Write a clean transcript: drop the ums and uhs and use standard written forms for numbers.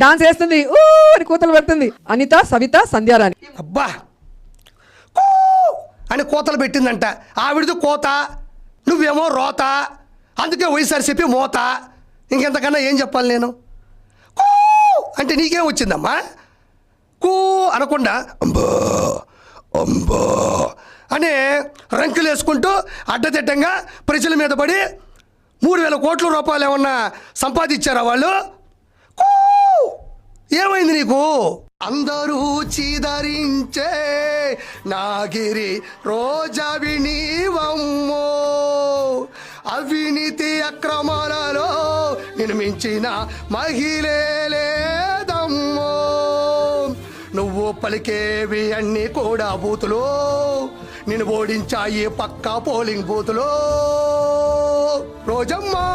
Dance వేస్తుంది ఊ అని కూతలు పెడుతుంది అనిత, సవిత, సంధ్యారాణి. అబ్బా కూ అని కోతలు పెట్టిందంట. ఆవిడది కోత, నువ్వేమో రోత, అందుకే వైఎస్ఆర్సీపీ మోత. ఇంకెంతకన్నా ఏం చెప్పాలి నేను? కూ అంటే నీకేం వచ్చిందమ్మా? కూ అనకుండా అంబో అంబో అని రంకులు వేసుకుంటూ అడ్డదిడ్డంగా ప్రజల మీద పడి 3,000 కోట్ల రూపాయలు ఏమన్నా సంపాదించారా వాళ్ళు? కూ ఏమైంది నీకు? అందరూ చీదరించే నాగిరి రోజావి నీవమ్మో, అవినీతి అక్రమాలలో నిర్మించిన మహిళే లేదమ్మో. నువ్వు పలికేవి అన్నీ కూడా బూతులు, నేను ఓడించాయి పక్కా పోలింగ్ బూతులు. రోజమ్మా